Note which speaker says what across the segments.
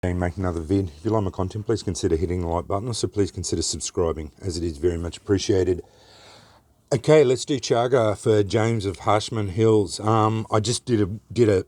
Speaker 1: Make another vid. If you like my content, please consider hitting the like button. Also, please consider subscribing, as it is very much appreciated. Okay, let's do chaga for James of Harshman Hills. I just did a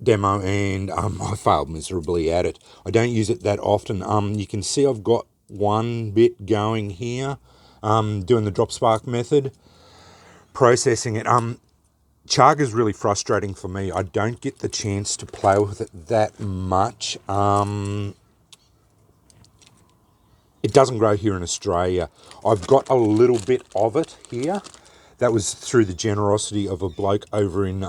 Speaker 1: demo and I failed miserably at it. I don't use it that often. You can see I've got one bit going here. Doing the drop spark method, processing it. Chaga is really frustrating for me. I don't get the chance to play with it that much. It doesn't grow here in Australia. I've got a little bit of it here. That was through the generosity of a bloke over in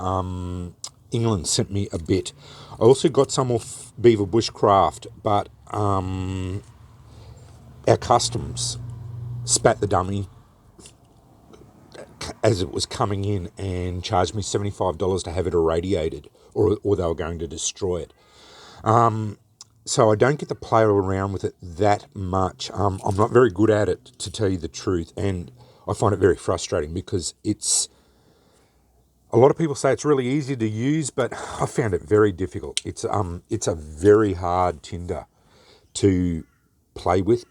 Speaker 1: England, sent me a bit. I also got some off Beaver Bushcraft, but our customs spat the dummy as it was coming in and charged me $75 to have it irradiated, or they were going to destroy it. So I don't get to play around with it that much. I'm not very good at it, to tell you the truth, and I find it very frustrating because it's... A lot of people say it's really easy to use, but I found it very difficult. It's a very hard tinder to play with.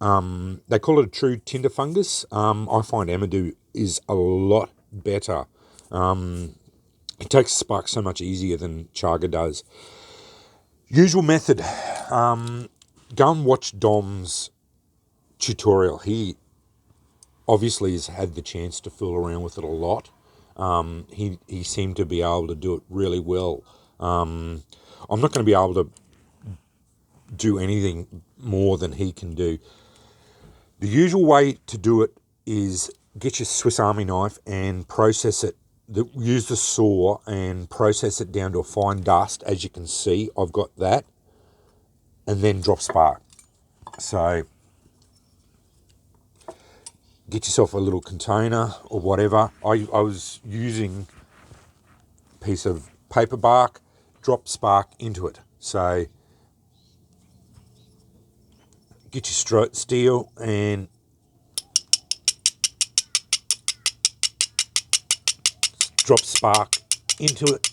Speaker 1: They call it a true tinder fungus. I find Amadou is a lot better. It takes spark so much easier than chaga does. Usual method. Go and watch Dom's tutorial. He obviously has had the chance to fool around with it a lot. He seemed to be able to do it really well. I'm not going to be able to do anything more than he can do. The usual way to do it is get your Swiss Army knife and process it. Use the saw and process it down to a fine dust. As you can see, I've got that. And then drop spark. So get yourself a little container or whatever. I was using a piece of paper bark, drop spark into it. So get your steel and drop spark into it,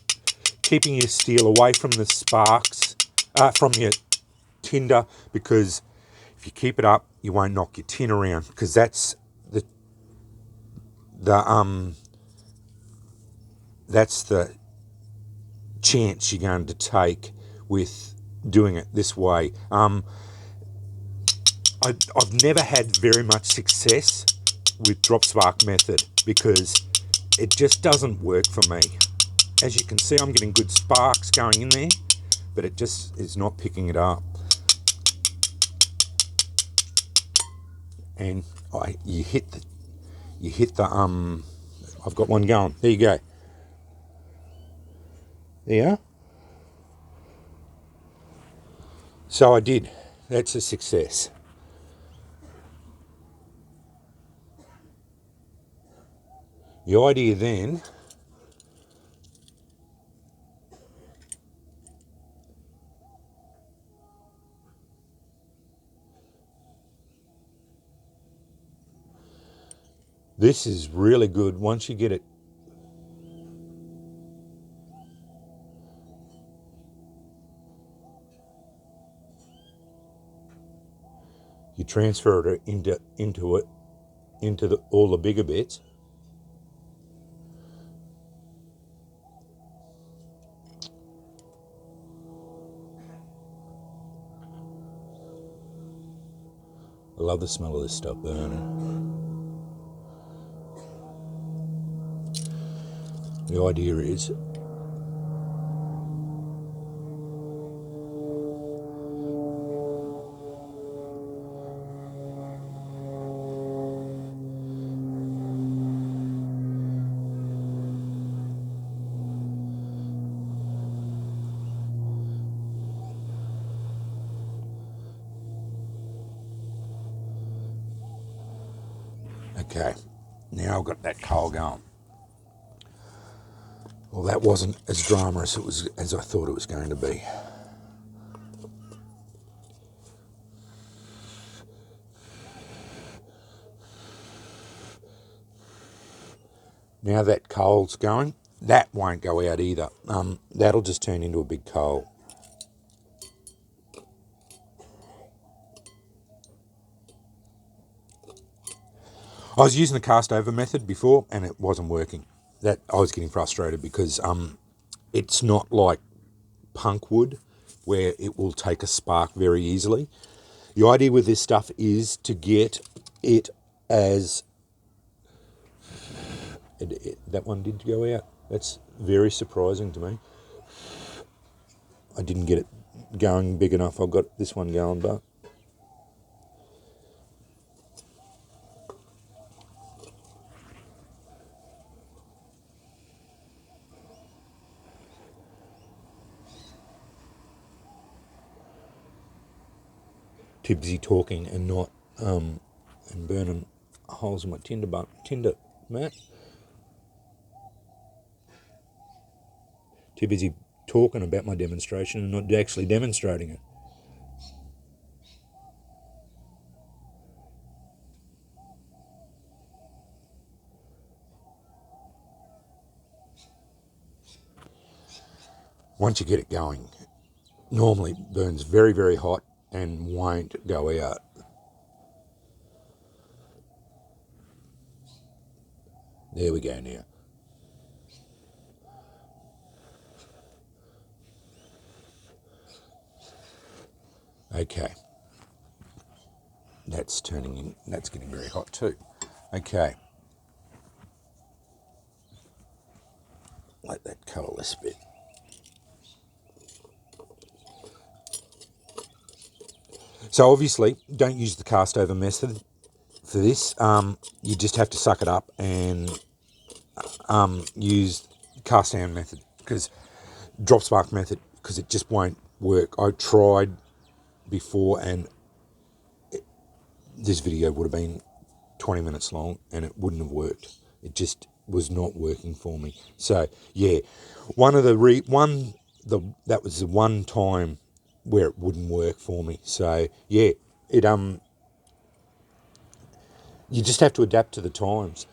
Speaker 1: keeping your steel away from the sparks, from your tinder, because if you keep it up, you won't knock your tin around, because that's the chance you're going to take with doing it this way. I've never had very much success with drop spark method because it just doesn't work for me. As you can see, I'm getting good sparks going in there, but it just is not picking it up. And you hit the I've got one going. There you go. There you are. So I did. That's a success. The idea then this is really good once you get it. You transfer it into all the bigger bits. I love the smell of this stuff burning. The idea is okay. Now I've got that coal going. Well, that wasn't as dramatous as I thought it was going to be. Now that coal's going, that won't go out either. That'll just turn into a big coal. I was using the cast over method before and it wasn't working. That I was getting frustrated because it's not like punk wood where it will take a spark very easily. The idea with this stuff is to get it as... that one did go out. That's very surprising to me. I didn't get it going big enough. I've got this one going, but... too busy talking and not and burning holes in my tinder mat. Too busy talking about my demonstration and not actually demonstrating it. Once you get it going, normally it burns very, very hot and won't go out. There we go now. Okay. That's getting very hot too. Okay. Like that colourless bit. So obviously, don't use the cast over method for this. You just have to suck it up and use cast down method, because drop spark method, because it just won't work. I tried before and this video would have been 20 minutes long and it wouldn't have worked. It just was not working for me. So yeah, that was the one time where it wouldn't work for me. So yeah, you just have to adapt to the times.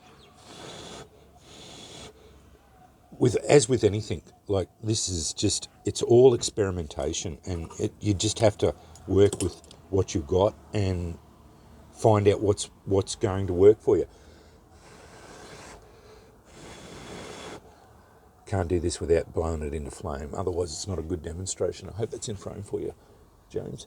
Speaker 1: As with anything, like this is just, it's all experimentation, and you just have to work with what you've got and find out what's going to work for you. Can't do this without blowing it into flame, otherwise it's not a good demonstration. I hope that's in frame for you, James.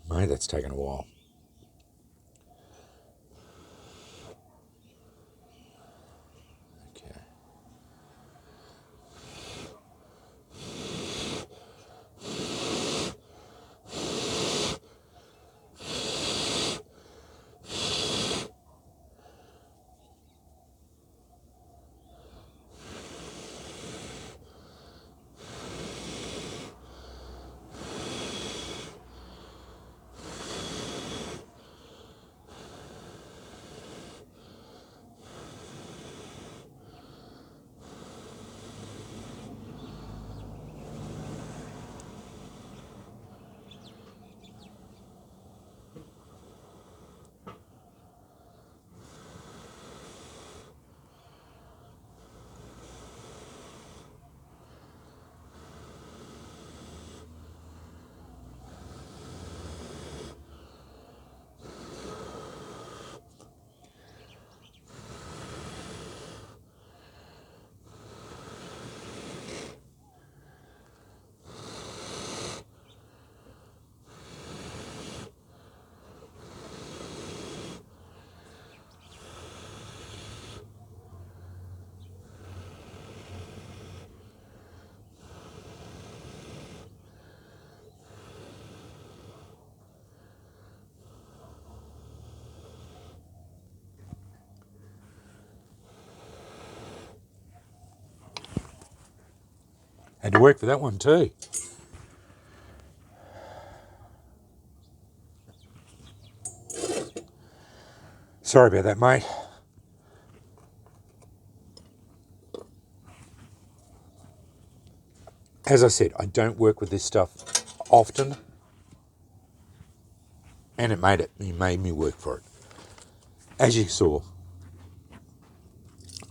Speaker 1: Mate, that's taken a while. Okay. Had to work for that one too. Sorry about that, mate. As I said, I don't work with this stuff often, and it made me work for it. As you saw,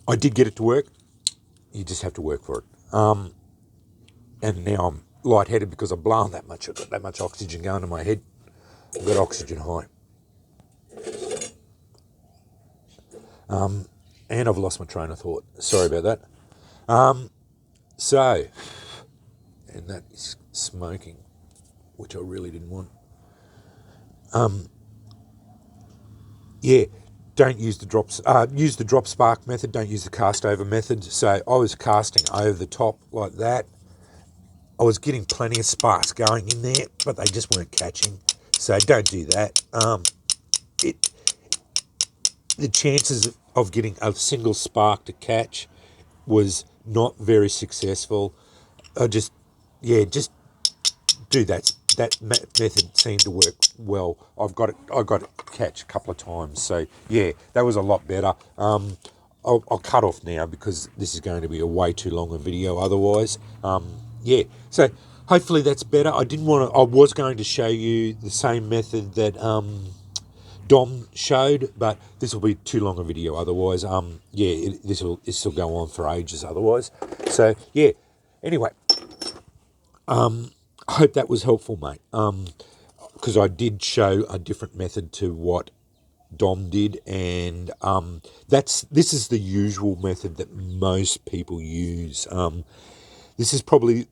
Speaker 1: I did get it to work. You just have to work for it. And now I'm lightheaded because I've blown that much. I've got that much oxygen going to my head. I've got oxygen high. And I've lost my train of thought. Sorry about that. So, and that is smoking, which I really didn't want. Yeah, don't use the drops. Use the drop spark method. Don't use the cast over method. So I was casting over the top like that. I was getting plenty of sparks going in there, but they just weren't catching. So don't do that. The chances of getting a single spark to catch was not very successful. Just do that. That method seemed to work well. I got it catch a couple of times. So yeah, that was a lot better. I'll cut off now because this is going to be a way too long a video otherwise. So hopefully that's better. I was going to show you the same method that Dom showed, but this will be too long a video otherwise. This will go on for ages otherwise. So yeah. Anyway, I hope that was helpful, mate. Because I did show a different method to what Dom did, and this is the usual method that most people use. This is probably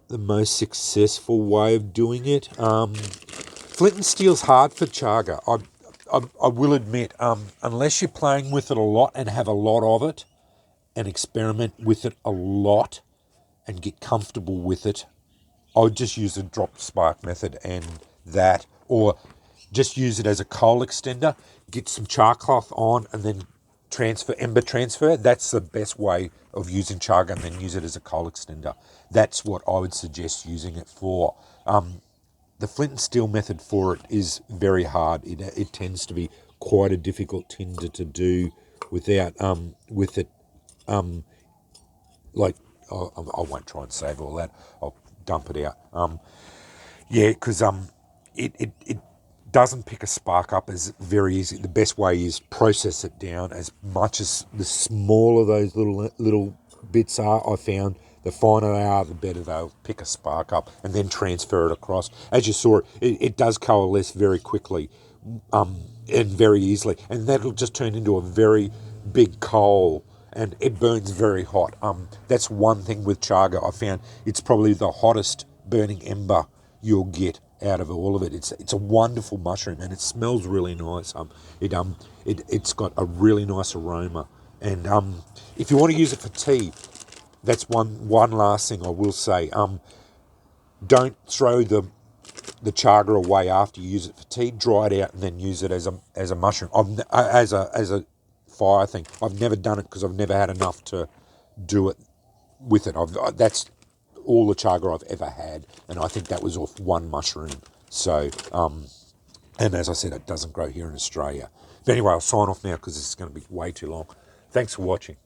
Speaker 1: the most successful way of doing it. Flint and steel's hard for chaga. I will admit, unless you're playing with it a lot and have a lot of it, and experiment with it a lot, and get comfortable with it, I would just use the drop spark method and that, or just use it as a coal extender. Get some char cloth on and then ember transfer. That's the best way of using chaga, and then use it as a coal extender. That's what I would suggest using it for. The flint and steel method for it is very hard. It tends to be quite a difficult tinder to do without with it. Like I won't try and save all that. I'll dump it out. Because it doesn't pick a spark up as very easy. The best way is process it down as much as the smaller those little bits are. I found the finer they are, the better they'll pick a spark up, and then transfer it across. As you saw, it does coalesce very quickly and very easily, and that'll just turn into a very big coal, and it burns very hot. That's one thing with chaga. I found it's probably the hottest burning ember you'll get out of all of it. It's a wonderful mushroom, and it smells really nice. It's got a really nice aroma, and if you want to use it for tea, that's one last thing I will say. Don't throw the chaga away after you use it for tea. Dry it out and then use it as a mushroom. As a fire thing. I've never done it because I've never had enough to do it with it. That's all the chaga I've ever had, and I think that was off one mushroom. So, and as I said, it doesn't grow here in Australia. But anyway, I'll sign off now because this is going to be way too long. Thanks for watching.